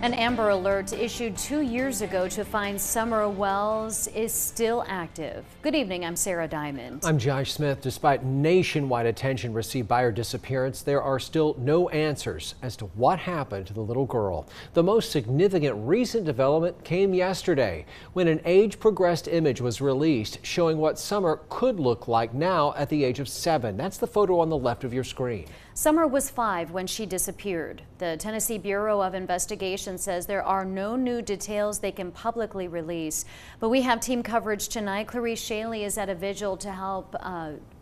An Amber Alert issued 2 years ago to find Summer Wells is still active. Good evening, I'm Sarah Diamond. I'm Josh Smith. Despite nationwide attention received by her disappearance, there are still no answers as to what happened to the little girl. The most significant recent development came yesterday when an age-progressed image was released showing what Summer could look like now at the age of 7. That's the photo on the left of your screen. Summer was 5 when she disappeared. The Tennessee Bureau of Investigation says there are no new details they can publicly release. But we have team coverage tonight. Clarice Shaley is at a vigil to help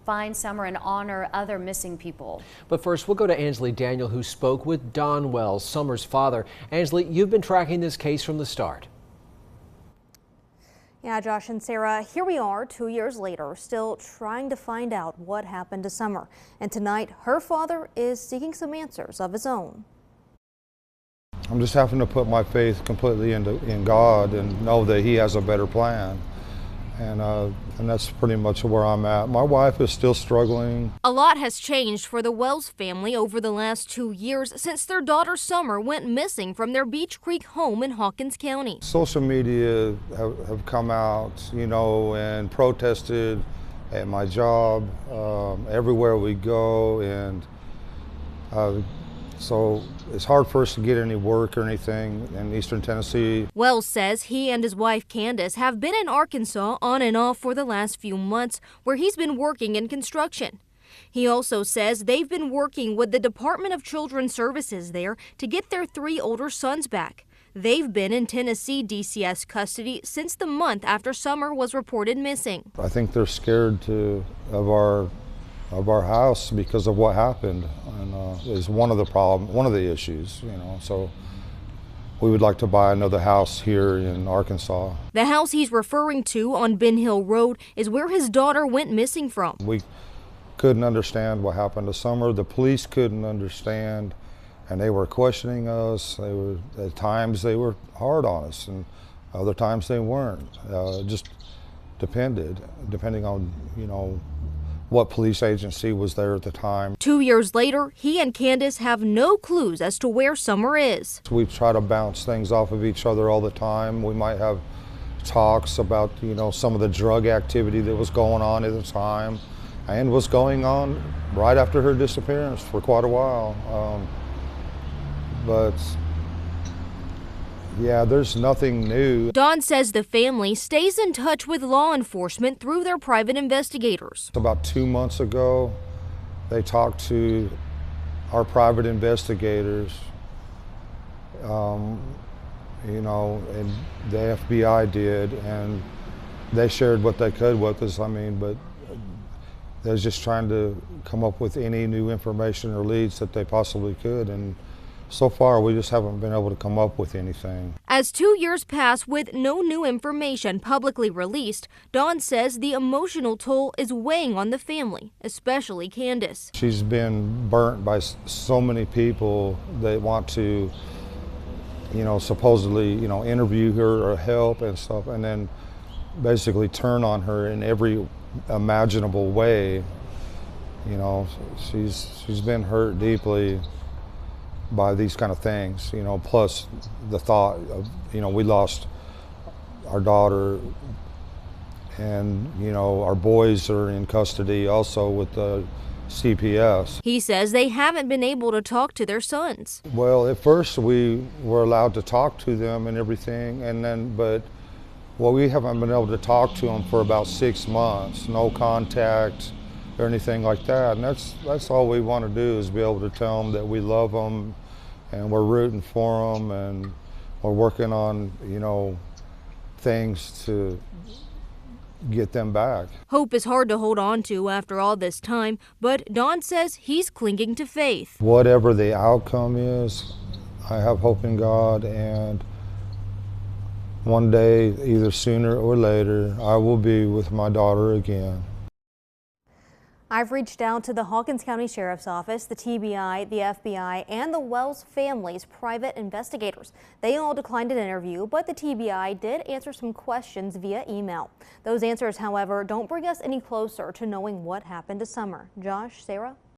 find Summer and honor other missing people. But first, we'll go to Ansley Daniel, who spoke with Don Wells, Summer's father. Ansley, you've been tracking this case from the start. Yeah, Josh and Sarah, here we are 2 years later, still trying to find out what happened to Summer. And tonight, her father is seeking some answers of his own. I'm just having to put my faith completely in God and know that He has a better plan. And that's pretty much where I'm at. My wife is still struggling. A lot has changed for the Wells family over the last 2 years since their daughter Summer went missing from their Beach Creek home in Hawkins County. Social media have come out, and protested at my job, everywhere we go, and so it's hard for us to get any work or anything in Eastern Tennessee. Wells says he and his wife Candace have been in Arkansas on and off for the last few months, where he's been working in construction. He also says they've been working with the Department of Children's Services there to get their 3 older sons back. They've been in Tennessee DCS custody since the month after Summer was reported missing. I think they're scared of our house because of what happened, and is one of the issues, so we would like to buy another house here in Arkansas. The house he's referring to on Ben Hill Road is where his daughter went missing from. We couldn't understand what happened to Summer. The police couldn't understand, and they were questioning us. At times they were hard on us, and other times they weren't. Just depending on, what police agency was there at the time. 2 years later, he and Candace have no clues as to where Summer is. We try to bounce things off of each other all the time. We might have talks about, some of the drug activity that was going on at the time and was going on right after her disappearance for quite a while. But yeah, there's nothing new. Don says the family stays in touch with law enforcement through their private investigators. About 2 months ago, they talked to our private investigators, and the FBI did, and they shared what they could with us. But they're just trying to come up with any new information or leads that they possibly could, and so far, we just haven't been able to come up with anything. As 2 years pass with no new information publicly released, Don says the emotional toll is weighing on the family, especially Candace. She's been burnt by so many people that want to, supposedly, interview her or help and stuff, and then basically turn on her in every imaginable way. She's been hurt deeply by these kind of things, plus the thought of, we lost our daughter, and, our boys are in custody also with the CPS. He says they haven't been able to talk to their sons. Well, at first we were allowed to talk to them and everything, but we haven't been able to talk to them for about 6 months, no contact or anything like that. And that's all we want to do, is be able to tell them that we love them and we're rooting for them, and we're working on, things to get them back. Hope is hard to hold on to after all this time, but Don says he's clinging to faith. Whatever the outcome is, I have hope in God, and one day, either sooner or later, I will be with my daughter again. I've reached out to the Hawkins County Sheriff's Office, the TBI, the FBI, and the Wells family's private investigators. They all declined an interview, but the TBI did answer some questions via email. Those answers, however, don't bring us any closer to knowing what happened to Summer. Josh, Sarah?